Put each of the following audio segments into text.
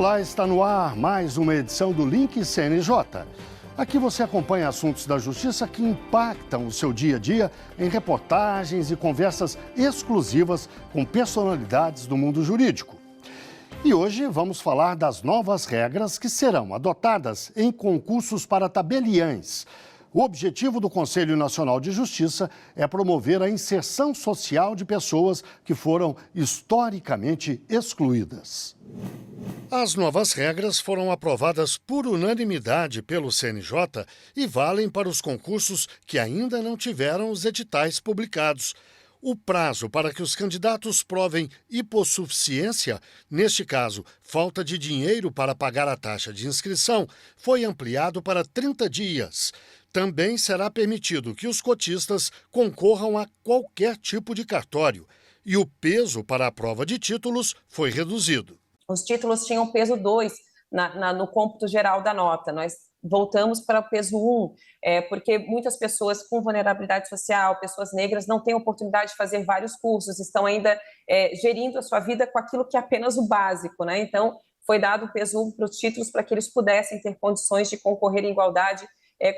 Olá, está no ar mais uma edição do Link CNJ. Aqui você acompanha assuntos da justiça que impactam o seu dia a dia em reportagens e conversas exclusivas com personalidades do mundo jurídico. E hoje vamos falar das novas regras que serão adotadas em concursos para tabeliães. O objetivo do Conselho Nacional de Justiça é promover a inserção social de pessoas que foram historicamente excluídas. As novas regras foram aprovadas por unanimidade pelo CNJ e valem para os concursos que ainda não tiveram os editais publicados. O prazo para que os candidatos provem hipossuficiência, neste caso, falta de dinheiro para pagar a taxa de inscrição, foi ampliado para 30 dias. Também será permitido que os cotistas concorram a qualquer tipo de cartório. E o peso para a prova de títulos foi reduzido. Os títulos tinham peso 2 no cômputo geral da nota. Nós voltamos para o peso 1, porque muitas pessoas com vulnerabilidade social, pessoas negras, não têm oportunidade de fazer vários cursos, estão ainda gerindo a sua vida com aquilo que é apenas o básico, né? Então, foi dado o peso 1 para os títulos para que eles pudessem ter condições de concorrer em igualdade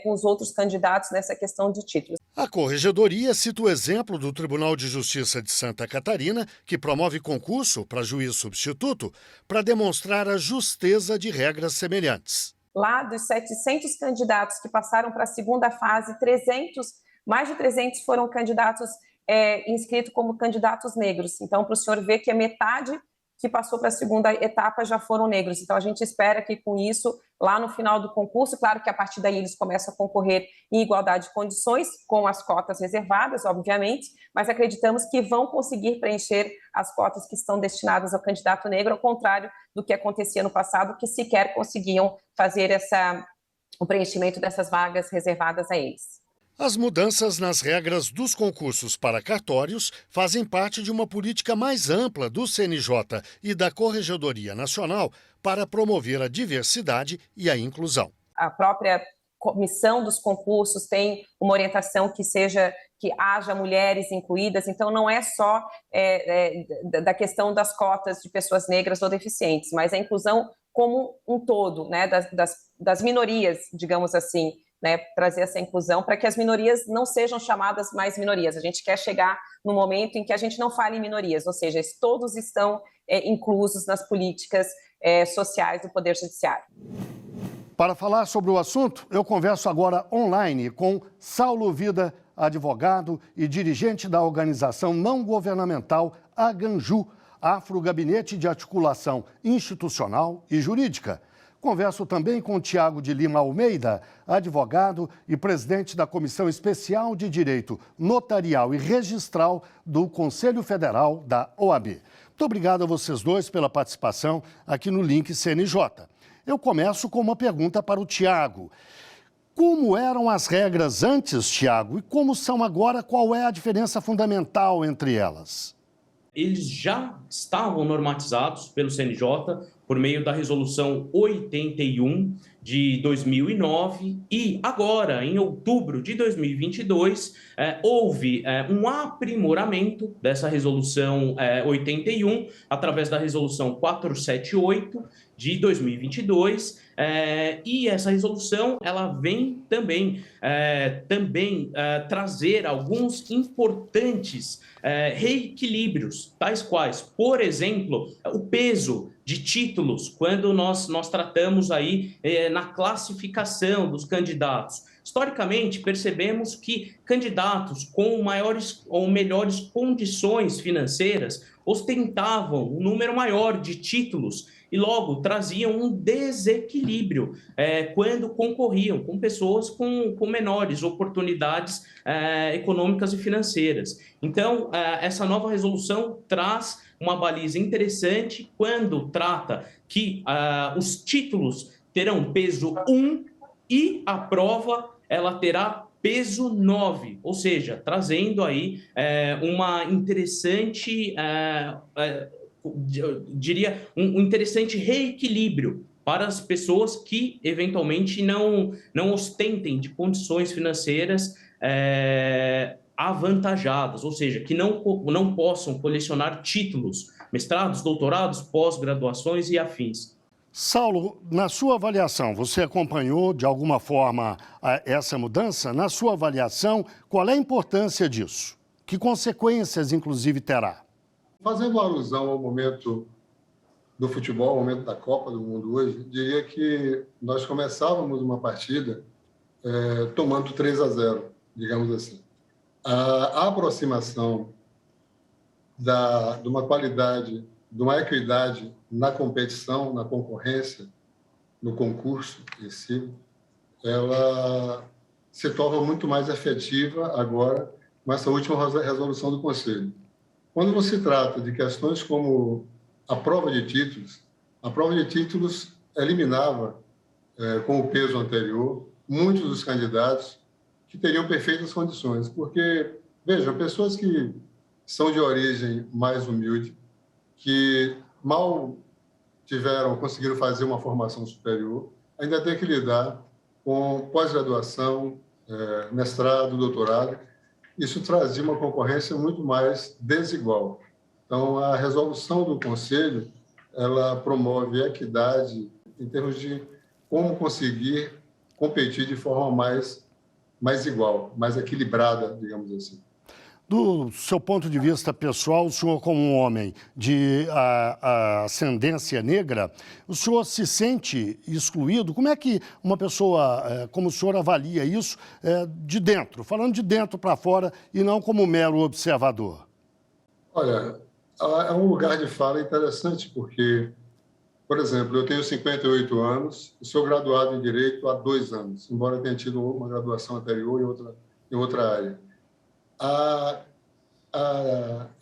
com os outros candidatos nessa questão de títulos. A Corregedoria cita o exemplo do Tribunal de Justiça de Santa Catarina, que promove concurso para juiz substituto para demonstrar a justeza de regras semelhantes. Lá dos 700 candidatos que passaram para a segunda fase, mais de 300 foram candidatos inscritos como candidatos negros. Então, para o senhor ver que a metade que passou para a segunda etapa já foram negros. Então, a gente espera que com isso, lá no final do concurso, claro que a partir daí eles começam a concorrer em igualdade de condições, com as cotas reservadas, obviamente, mas acreditamos que vão conseguir preencher as cotas que estão destinadas ao candidato negro, ao contrário do que acontecia no passado, que sequer conseguiam fazer o preenchimento dessas vagas reservadas a eles. As mudanças nas regras dos concursos para cartórios fazem parte de uma política mais ampla do CNJ e da Corregedoria Nacional para promover a diversidade e a inclusão. A própria comissão dos concursos tem uma orientação que haja mulheres incluídas, então não é só da questão das cotas de pessoas negras ou deficientes, mas a inclusão como um todo, né, das minorias, digamos assim, né, trazer essa inclusão para que as minorias não sejam chamadas mais minorias. A gente quer chegar no momento em que a gente não fale em minorias, ou seja, todos estão inclusos nas políticas sociais do Poder Judiciário. Para falar sobre o assunto, eu converso agora online com Saulo Vida, advogado e dirigente da organização não governamental Aganju, Afro Gabinete de Articulação Institucional e Jurídica. Converso também com Tiago de Lima Almeida, advogado e presidente da Comissão Especial de Direito Notarial e Registral do Conselho Federal da OAB. Muito obrigado a vocês dois pela participação aqui no Link CNJ. Eu começo com uma pergunta para o Tiago. Como eram as regras antes, Tiago, e como são agora? Qual é a diferença fundamental entre elas? Eles já estavam normatizados pelo CNJ por meio da Resolução 81 de 2009 e agora, em outubro de 2022, houve um aprimoramento dessa Resolução 81 através da Resolução 478 de 2022 e essa resolução ela vem também trazer alguns importantes reequilíbrios, tais quais, por exemplo, o peso de títulos, quando nós tratamos aí na classificação dos candidatos. Historicamente, percebemos que candidatos com maiores ou melhores condições financeiras ostentavam um número maior de títulos e logo traziam um desequilíbrio quando concorriam com pessoas com menores oportunidades econômicas e financeiras. Então, essa nova resolução traz uma baliza interessante quando trata que os títulos terão peso 1 e a prova ela terá peso 9, ou seja, trazendo aí uma interessante, diria, um interessante reequilíbrio para as pessoas que, eventualmente, não ostentem de condições financeiras avantajadas, ou seja, que não possam colecionar títulos, mestrados, doutorados, pós-graduações e afins. Saulo, na sua avaliação, você acompanhou de alguma forma essa mudança? Na sua avaliação, qual é a importância disso? Que consequências, inclusive, terá? Fazendo alusão ao momento do futebol, ao momento da Copa do Mundo hoje, diria que nós começávamos uma partida tomando 3-0, digamos assim. A aproximação de uma qualidade, de uma equidade na competição, na concorrência, no concurso em si, ela se torna muito mais efetiva agora com essa última resolução do Conselho. Quando você trata de questões como a prova de títulos eliminava, com o peso anterior, muitos dos candidatos que teriam perfeitas condições, porque, vejam, pessoas que são de origem mais humilde, que mal conseguiram fazer uma formação superior, ainda tem que lidar com pós-graduação, mestrado, doutorado. Isso trazia uma concorrência muito mais desigual. Então, a resolução do Conselho, ela promove a equidade em termos de como conseguir competir de forma mais igual, mais equilibrada, digamos assim. Do seu ponto de vista pessoal, o senhor como um homem de ascendência negra, o senhor se sente excluído? Como é que uma pessoa como o senhor avalia isso de dentro, falando de dentro para fora e não como mero observador? Olha, é um lugar de fala interessante, porque, por exemplo, eu tenho 58 anos e sou graduado em Direito há 2 anos, embora tenha tido uma graduação anterior em outra área. A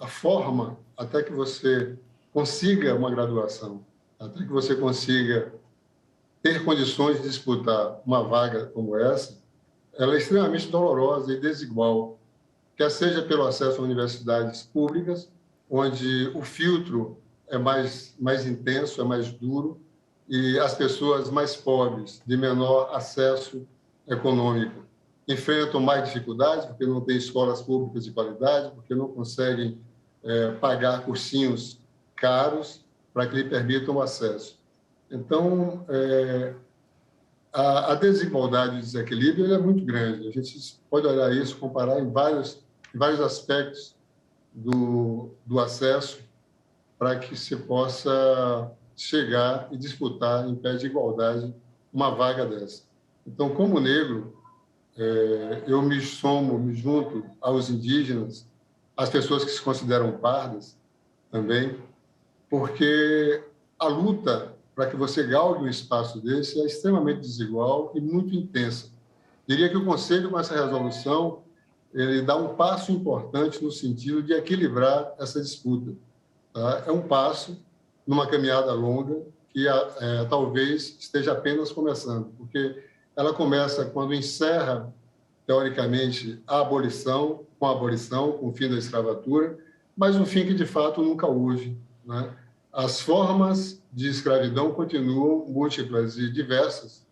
forma até que você consiga uma graduação, até que você consiga ter condições de disputar uma vaga como essa, ela é extremamente dolorosa e desigual, quer seja pelo acesso a universidades públicas, onde o filtro é mais intenso, é mais duro, e as pessoas mais pobres, de menor acesso econômico, enfrentam mais dificuldades, porque não têm escolas públicas de qualidade, porque não conseguem pagar cursinhos caros para que lhe permitam o acesso. Então, a desigualdade e o desequilíbrio é muito grande. A gente pode olhar isso, comparar em vários aspectos do acesso para que se possa chegar e disputar em pé de igualdade uma vaga dessa. Então, como negro, eu me junto aos indígenas, às pessoas que se consideram pardas também, porque a luta para que você galgue um espaço desse é extremamente desigual e muito intensa. Diria que o Conselho, com essa resolução, ele dá um passo importante no sentido de equilibrar essa disputa. Tá? É um passo numa caminhada longa que talvez esteja apenas começando, porque ela começa quando encerra, teoricamente, a abolição, com o fim da escravatura, mas um fim que, de fato, nunca houve. Né? As formas de escravidão continuam múltiplas e diversas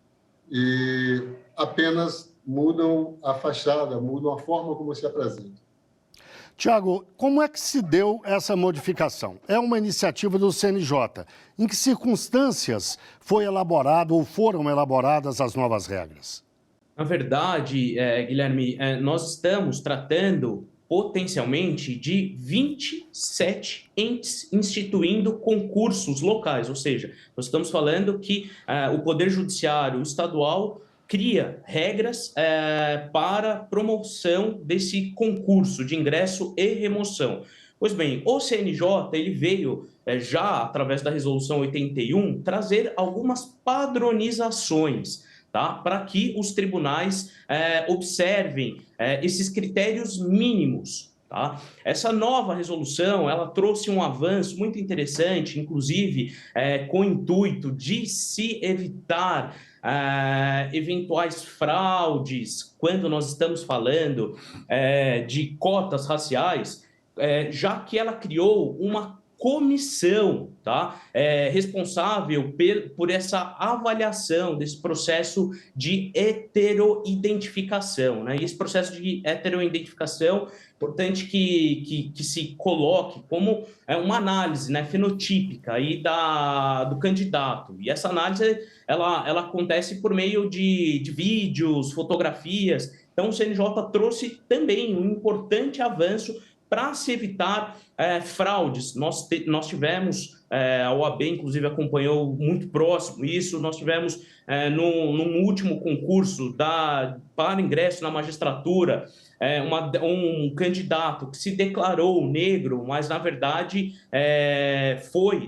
e apenas mudam a fachada, mudam a forma como se apresenta. Tiago, como é que se deu essa modificação? É uma iniciativa do CNJ. Em que circunstâncias foi elaborado ou foram elaboradas as novas regras? Na verdade, Guilherme, nós estamos tratando potencialmente de 27 entes instituindo concursos locais, ou seja, nós estamos falando que o Poder Judiciário Estadual cria regras para promoção desse concurso de ingresso e remoção. Pois bem, o CNJ ele veio já, através da Resolução 81, trazer algumas padronizações, tá? Para que os tribunais observem esses critérios mínimos. Tá? Essa nova resolução ela trouxe um avanço muito interessante, inclusive com o intuito de se evitar eventuais fraudes, quando nós estamos falando de cotas raciais, já que ela criou uma comissão, tá? Responsável por essa avaliação desse processo de heteroidentificação, né? E esse processo de heteroidentificação, importante que se coloque como uma análise, né, fenotípica aí do candidato. E essa análise ela acontece por meio de vídeos, fotografias. Então, o CNJ trouxe também um importante avanço para se evitar fraudes. Nós tivemos, a OAB, inclusive, acompanhou muito próximo isso, nós tivemos, num último concurso para ingresso na magistratura, um candidato que se declarou negro, mas, na verdade,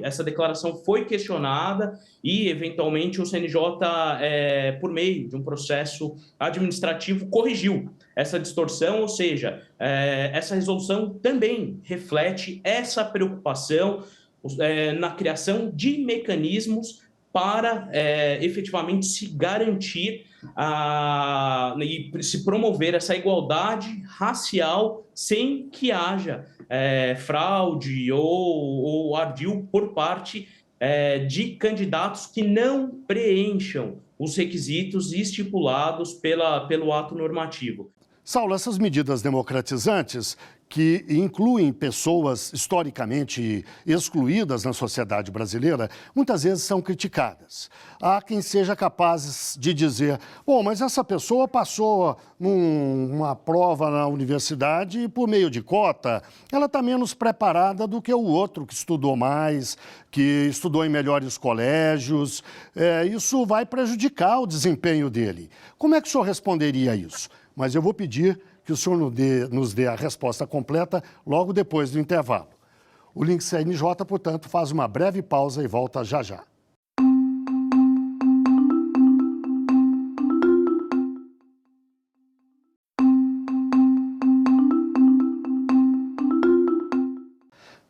essa declaração foi questionada e, eventualmente, o CNJ, por meio de um processo administrativo, corrigiu essa distorção, ou seja, essa resolução também reflete essa preocupação na criação de mecanismos para efetivamente se garantir e se promover essa igualdade racial sem que haja fraude ou ardil por parte de candidatos que não preencham os requisitos estipulados pelo ato normativo. Saulo, essas medidas democratizantes que incluem pessoas historicamente excluídas na sociedade brasileira, muitas vezes são criticadas. Há quem seja capaz de dizer, bom, mas essa pessoa passou uma prova na universidade por meio de cota, ela está menos preparada do que o outro que estudou mais, que estudou em melhores colégios, isso vai prejudicar o desempenho dele. Como é que o senhor responderia a isso? Mas eu vou pedir que o senhor nos dê a resposta completa logo depois do intervalo. O Link CNJ, portanto, faz uma breve pausa e volta já já.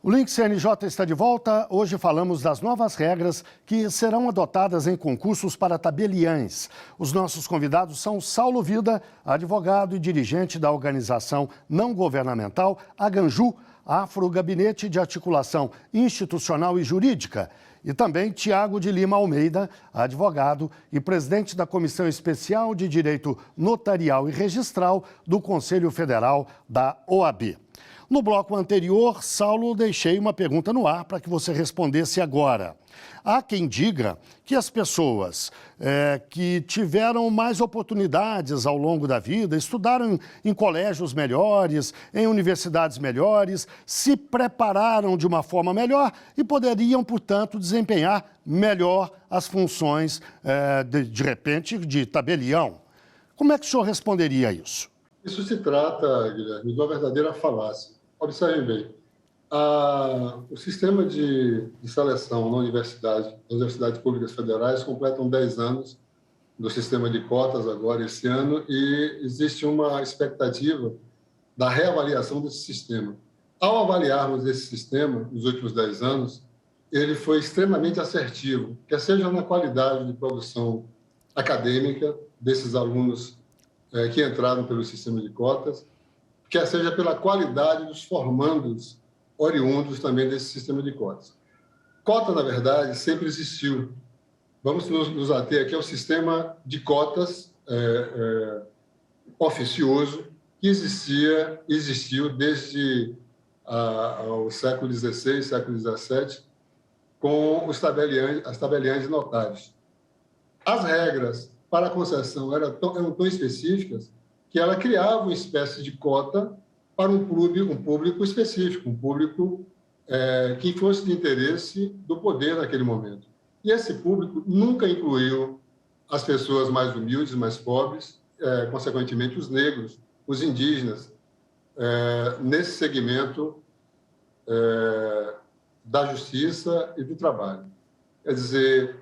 O Link CNJ está de volta. Hoje falamos das novas regras que serão adotadas em concursos para tabeliães. Os nossos convidados são Saulo Vida, advogado e dirigente da organização não governamental Aganju, Afro Gabinete de Articulação Institucional e Jurídica, e também Tiago de Lima Almeida, advogado e presidente da Comissão Especial de Direito Notarial e Registral do Conselho Federal da OAB. No bloco anterior, Saulo, deixei uma pergunta no ar para que você respondesse agora. Há quem diga que as pessoas que tiveram mais oportunidades ao longo da vida, estudaram em colégios melhores, em universidades melhores, se prepararam de uma forma melhor e poderiam, portanto, desempenhar melhor as funções, de repente, de tabelião. Como é que o senhor responderia a isso? Isso se trata, Guilherme, de uma verdadeira falácia. Observem bem, o sistema de seleção na universidade, as universidades públicas federais completam 10 anos do sistema de cotas agora esse ano e existe uma expectativa da reavaliação desse sistema. Ao avaliarmos esse sistema nos últimos 10 anos, ele foi extremamente assertivo, quer seja na qualidade de produção acadêmica desses alunos que entraram pelo sistema de cotas, quer seja pela qualidade dos formandos oriundos também desse sistema de cotas. Cota, na verdade, sempre existiu. Vamos nos ater aqui ao sistema de cotas oficioso que existiu desde o século XVI, século XVII, com as tabeliães de notários. As regras para a concessão eram tão específicas que ela criava uma espécie de cota para um público específico, um público que fosse de interesse do poder naquele momento. E esse público nunca incluiu as pessoas mais humildes, mais pobres, consequentemente os negros, os indígenas, nesse segmento da justiça e do trabalho. Quer dizer,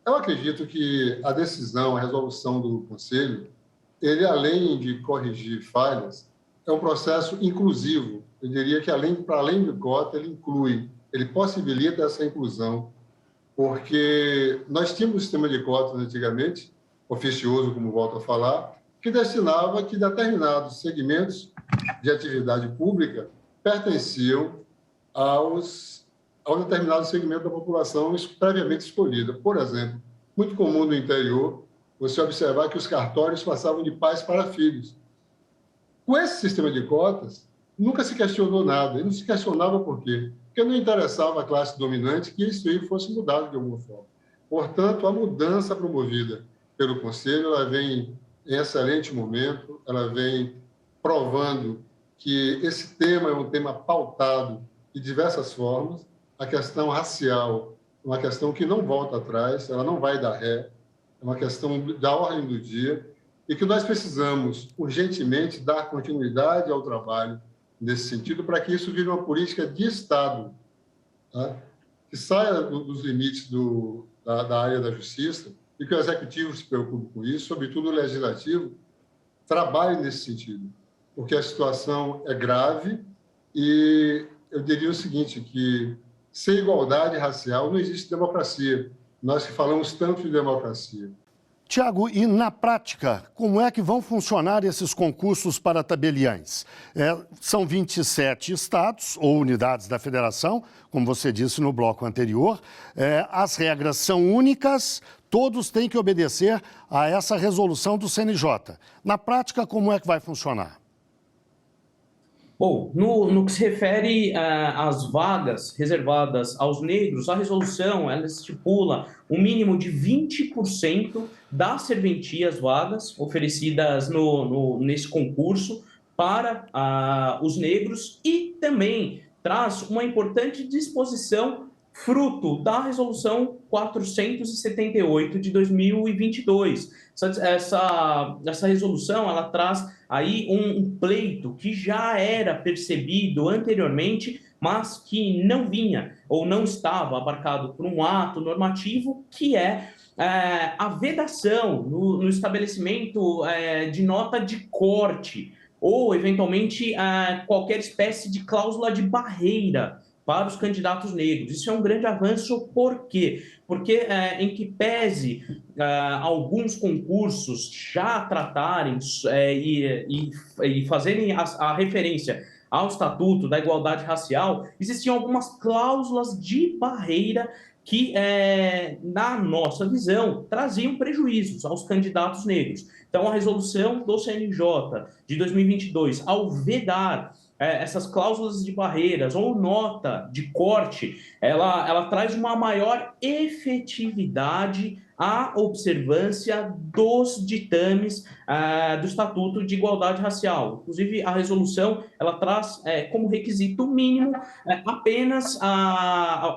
eu acredito que a decisão, a resolução do Conselho, ele, além de corrigir falhas, é um processo inclusivo. Eu diria que, para além de cota, ele possibilita essa inclusão, porque nós tínhamos um sistema de cotas antigamente, oficioso, como volto a falar, que destinava que determinados segmentos de atividade pública pertenciam a um determinado segmento da população previamente escolhida. Por exemplo, muito comum no interior você observar que os cartórios passavam de pais para filhos. Com esse sistema de cotas, nunca se questionou nada. E não se questionava por quê? Porque não interessava à classe dominante que isso aí fosse mudado de alguma forma. Portanto, a mudança promovida pelo Conselho, ela vem em excelente momento, ela vem provando que esse tema é um tema pautado de diversas formas. A questão racial é uma questão que não volta atrás, ela não vai dar ré, é uma questão da ordem do dia, e que nós precisamos urgentemente dar continuidade ao trabalho nesse sentido, para que isso vire uma política de Estado, tá? Que saia dos limites da área da justiça, e que o Executivo se preocupe com isso, sobretudo o Legislativo, trabalhe nesse sentido, porque a situação é grave e eu diria o seguinte, que sem igualdade racial não existe democracia. Nós que falamos tanto de democracia. Tiago, e na prática, como é que vão funcionar esses concursos para tabeliães? São 27 estados ou unidades da federação, como você disse no bloco anterior. As regras são únicas, todos têm que obedecer a essa resolução do CNJ. Na prática, como é que vai funcionar? Bom, no que se refere às vagas reservadas aos negros, a resolução ela estipula um mínimo de 20% das serventias vagas oferecidas nesse concurso para os negros e também traz uma importante disposição fruto da resolução 478 de 2022. Essa resolução ela traz aí um pleito que já era percebido anteriormente, mas que não vinha ou não estava abarcado por um ato normativo, que é a vedação no estabelecimento de nota de corte ou, eventualmente, qualquer espécie de cláusula de barreira para os candidatos negros. Isso é um grande avanço, por quê? Porque, em que pese alguns concursos já tratarem e fazerem a referência ao Estatuto da Igualdade Racial, existiam algumas cláusulas de barreira que, na nossa visão, traziam prejuízos aos candidatos negros. Então, a resolução do CNJ de 2022, ao vedar essas cláusulas de barreiras ou nota de corte, ela traz uma maior efetividade à observância dos ditames do Estatuto de Igualdade Racial. Inclusive, a resolução ela traz como requisito mínimo apenas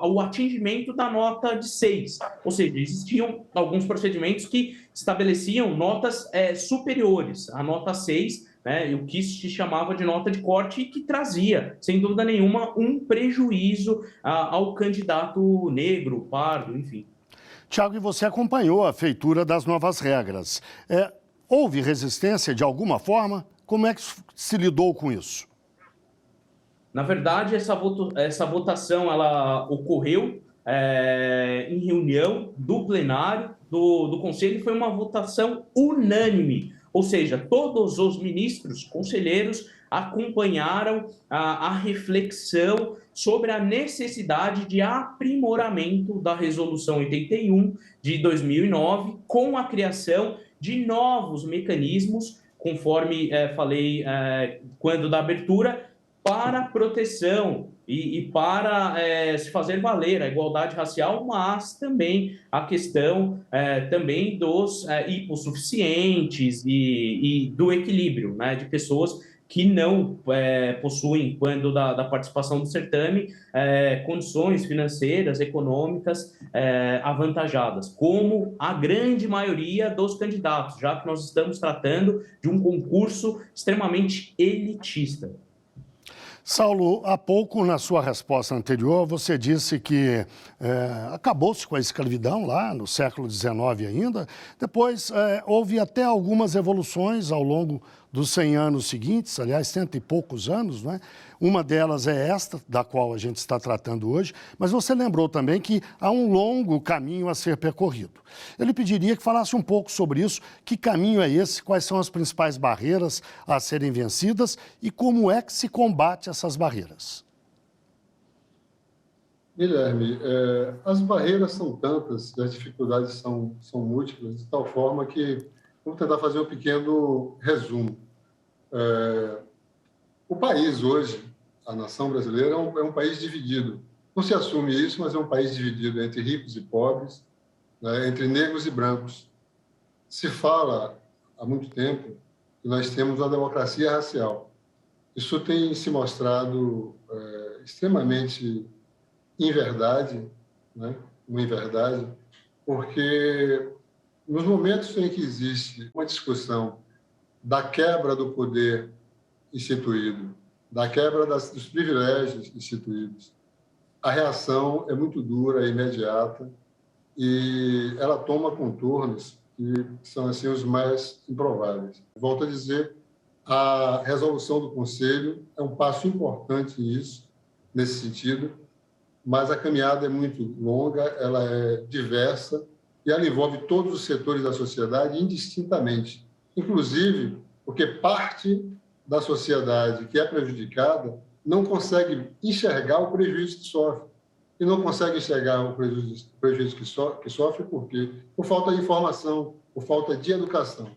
o atingimento da nota de 6. Ou seja, existiam alguns procedimentos que estabeleciam notas superiores à nota 6, o que se chamava de nota de corte e que trazia, sem dúvida nenhuma, um prejuízo ao candidato negro, pardo, enfim. Tiago, e você acompanhou a feitura das novas regras. Houve resistência de alguma forma? Como é que se lidou com isso? Na verdade, essa votação ela ocorreu em reunião do plenário do Conselho e foi uma votação unânime. Ou seja, todos os ministros, conselheiros, acompanharam a reflexão sobre a necessidade de aprimoramento da Resolução 81 de 2009, com a criação de novos mecanismos, conforme falei quando da abertura, para proteção e para se fazer valer a igualdade racial, mas também a questão também dos hipossuficientes e do equilíbrio, de pessoas que não possuem, quando da participação do certame, condições financeiras, econômicas avantajadas, como a grande maioria dos candidatos, já que nós estamos tratando de um concurso extremamente elitista. Saulo, há pouco, na sua resposta anterior, você disse que acabou-se com a escravidão lá no século XIX ainda. Depois, houve até algumas evoluções ao longo dos 100 anos seguintes, aliás, 100 e poucos anos, né? Uma delas é esta, da qual a gente está tratando hoje, mas você lembrou também que há um longo caminho a ser percorrido. Eu lhe pediria que falasse um pouco sobre isso, que caminho é esse, quais são as principais barreiras a serem vencidas e como é que se combate essas barreiras. Guilherme, as barreiras são tantas, as dificuldades são múltiplas, de tal forma que vamos tentar fazer um pequeno resumo. O país hoje, a nação brasileira, é um país dividido. Não se assume isso, mas é um país dividido entre ricos e pobres, né, entre negros e brancos. Se fala há muito tempo que nós temos uma democracia racial. Isso tem se mostrado extremamente inverdade, né? Uma inverdade, porque nos momentos em que existe uma discussão da quebra do poder instituído, da quebra dos privilégios instituídos, a reação é muito dura, é imediata, e ela toma contornos que são assim os mais improváveis. Volto a dizer, a resolução do Conselho é um passo importante nisso, nesse sentido, mas a caminhada é muito longa, ela é diversa e ela envolve todos os setores da sociedade indistintamente, inclusive porque parte da sociedade que é prejudicada não consegue enxergar o prejuízo que sofre. E não consegue enxergar o prejuízo que sofre por quê? Por falta de informação, por falta de educação.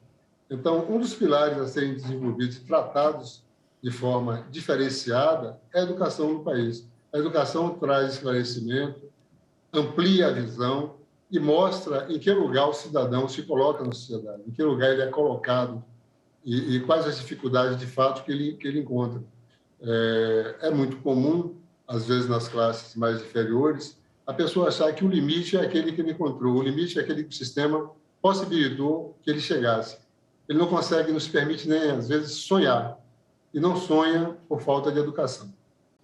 Então, um dos pilares a serem desenvolvidos e tratados de forma diferenciada é a educação no país. A educação traz esclarecimento, amplia a visão e mostra em que lugar o cidadão se coloca na sociedade, em que lugar ele é colocado e quais as dificuldades de fato que ele encontra. É muito comum, às vezes nas classes mais inferiores, a pessoa achar que o limite é aquele que ele encontrou, o limite é aquele que o sistema possibilitou que ele chegasse. Ele não consegue, não se permite nem, às vezes, sonhar, e não sonha por falta de educação.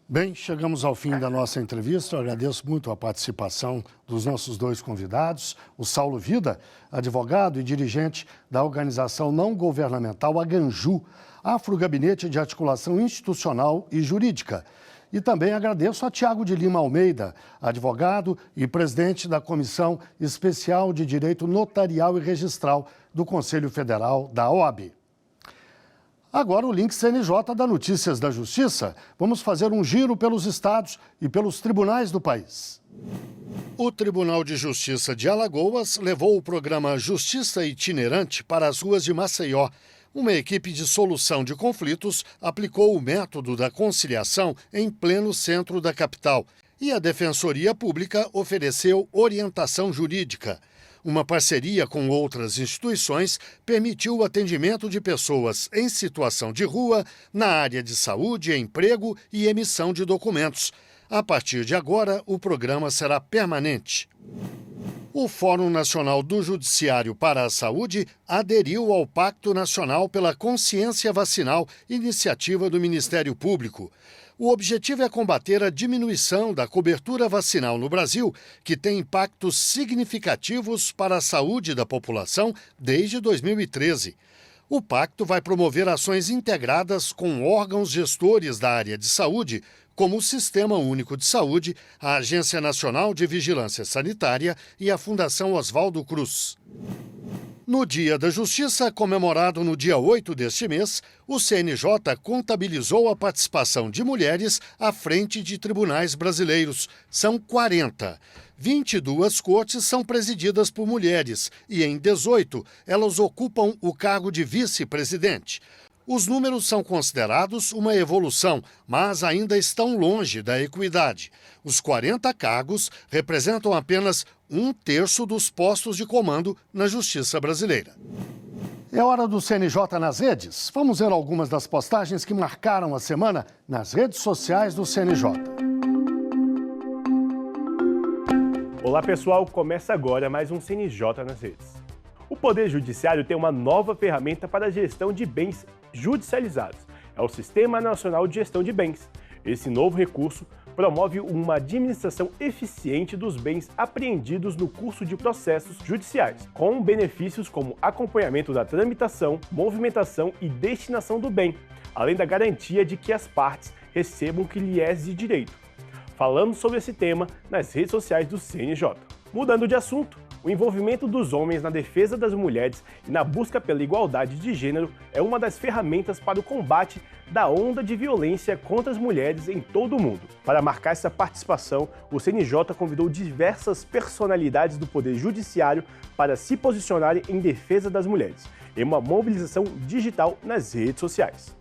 Bem, chegamos ao fim da nossa entrevista. Eu agradeço muito a participação dos nossos dois convidados. O Saulo Vida, advogado e dirigente da organização não governamental AGANJU, Afrogabinete de Articulação Institucional e Jurídica. E também agradeço a Tiago de Lima Almeida, advogado e presidente da Comissão Especial de Direito Notarial e Registral do Conselho Federal da OAB. Agora o link CNJ da Notícias da Justiça. Vamos fazer um giro pelos estados e pelos tribunais do país. O Tribunal de Justiça de Alagoas levou o programa Justiça Itinerante para as ruas de Maceió. Uma equipe de solução de conflitos aplicou o método da conciliação em pleno centro da capital. E a Defensoria Pública ofereceu orientação jurídica. Uma parceria com outras instituições permitiu o atendimento de pessoas em situação de rua na área de saúde, emprego e emissão de documentos. A partir de agora, o programa será permanente. O Fórum Nacional do Judiciário para a Saúde aderiu ao Pacto Nacional pela Consciência Vacinal, iniciativa do Ministério Público. O objetivo é combater a diminuição da cobertura vacinal no Brasil, que tem impactos significativos para a saúde da população desde 2013. O pacto vai promover ações integradas com órgãos gestores da área de saúde, como o Sistema Único de Saúde, a Agência Nacional de Vigilância Sanitária e a Fundação Oswaldo Cruz. No Dia da Justiça, comemorado no dia 8 deste mês, o CNJ contabilizou a participação de mulheres à frente de tribunais brasileiros. São 40. 22 cortes são presididas por mulheres e, em 18, elas ocupam o cargo de vice-presidente. Os números são considerados uma evolução, mas ainda estão longe da equidade. Os 40 cargos representam apenas 1/3 dos postos de comando na Justiça brasileira. É hora do CNJ nas redes. Vamos ver algumas das postagens que marcaram a semana nas redes sociais do CNJ. Olá pessoal, começa agora mais um CNJ nas redes. O Poder Judiciário tem uma nova ferramenta para a gestão de bens judicializados. É o Sistema Nacional de Gestão de Bens. Esse novo recurso promove uma administração eficiente dos bens apreendidos no curso de processos judiciais, com benefícios como acompanhamento da tramitação, movimentação e destinação do bem, além da garantia de que as partes recebam o que lhes é de direito. Falamos sobre esse tema nas redes sociais do CNJ. Mudando de assunto, O envolvimento dos homens na defesa das mulheres e na busca pela igualdade de gênero é uma das ferramentas para o combate da onda de violência contra as mulheres em todo o mundo. Para marcar essa participação, o CNJ convidou diversas personalidades do Poder Judiciário para se posicionarem em defesa das mulheres, em uma mobilização digital nas redes sociais.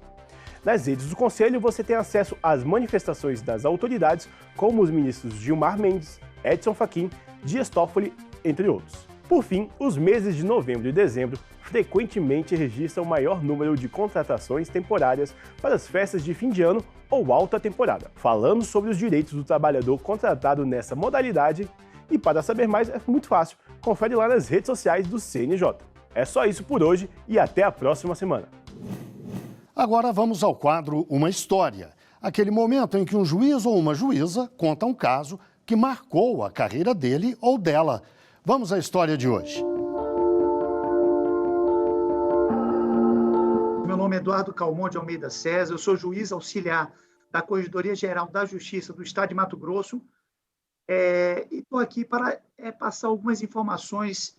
Nas redes do Conselho, você tem acesso às manifestações das autoridades, como os ministros Gilmar Mendes, Edson Fachin, Dias Toffoli, entre outros. Por fim, os meses de novembro e dezembro frequentemente registram o maior número de contratações temporárias para as festas de fim de ano ou alta temporada. Falamos sobre os direitos do trabalhador contratado nessa modalidade e para saber mais é muito fácil, confere lá nas redes sociais do CNJ. É só isso por hoje e até a próxima semana. Agora vamos ao quadro Uma História, aquele momento em que um juiz ou uma juíza conta um caso que marcou a carreira dele ou dela. Vamos à história de hoje. Meu nome é Eduardo Calmon de Almeida César, eu sou juiz auxiliar da Corregedoria Geral da Justiça do Estado de Mato Grosso e estou aqui para passar algumas informações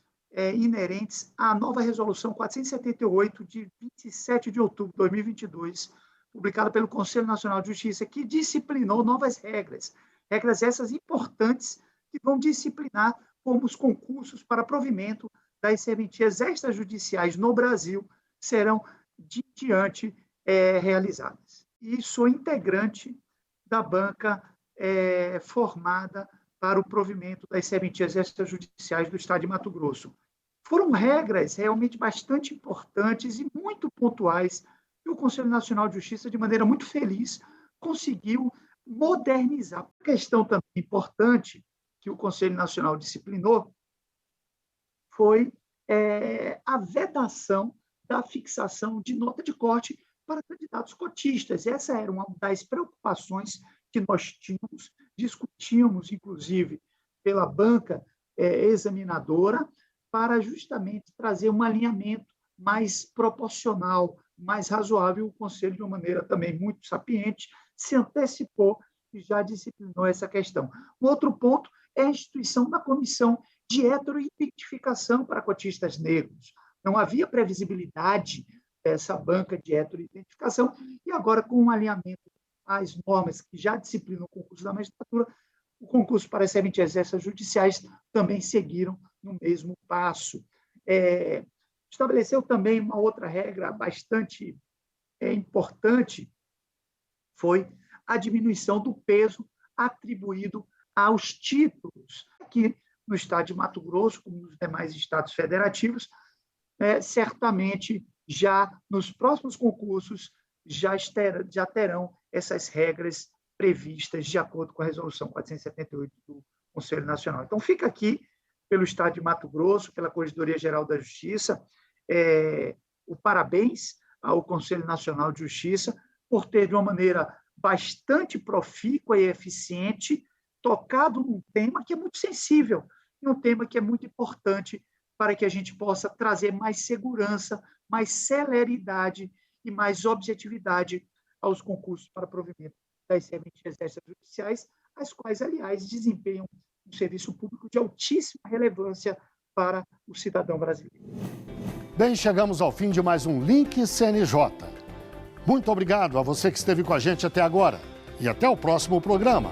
inerentes à nova Resolução 478 de 27 de outubro de 2022, publicada pelo Conselho Nacional de Justiça, que disciplinou novas regras essas importantes que vão disciplinar como os concursos para provimento das serventias extrajudiciais no Brasil serão de diante realizadas. E sou integrante da banca formada para o provimento das serventias extrajudiciais do Estado de Mato Grosso. Foram regras realmente bastante importantes e muito pontuais que o Conselho Nacional de Justiça, de maneira muito feliz, conseguiu modernizar. A questão também importante que o Conselho Nacional disciplinou foi a vedação da fixação de nota de corte para candidatos cotistas. Essa era uma das preocupações que nós discutimos, inclusive, pela banca examinadora, para justamente trazer um alinhamento mais proporcional, mais razoável. O Conselho, de uma maneira também muito sapiente, se antecipou e já disciplinou essa questão. Um outro ponto é a instituição da comissão de heteroidentificação para cotistas negros. Não havia previsibilidade dessa banca de heteroidentificação e agora, com um alinhamento às normas que já disciplinam o concurso da magistratura, o concurso para as serventias extrajudiciais também seguiram no mesmo passo. Estabeleceu também uma outra regra bastante importante, foi a diminuição do peso atribuído aos títulos. Aqui no Estado de Mato Grosso, como nos demais estados federativos, certamente já nos próximos concursos já terão essas regras previstas de acordo com a Resolução 478 do Conselho Nacional. Então, fica aqui, pelo Estado de Mato Grosso, pela Corregedoria Geral da Justiça, o parabéns ao Conselho Nacional de Justiça por ter, de uma maneira bastante profícua e eficiente, tocado num tema que é muito sensível, e um tema que é muito importante para que a gente possa trazer mais segurança, mais celeridade e mais objetividade aos concursos para provimento das serventias extrajudiciais, as quais, aliás, desempenham um serviço público de altíssima relevância para o cidadão brasileiro. Bem, chegamos ao fim de mais um Link CNJ. Muito obrigado a você que esteve com a gente até agora e até o próximo programa.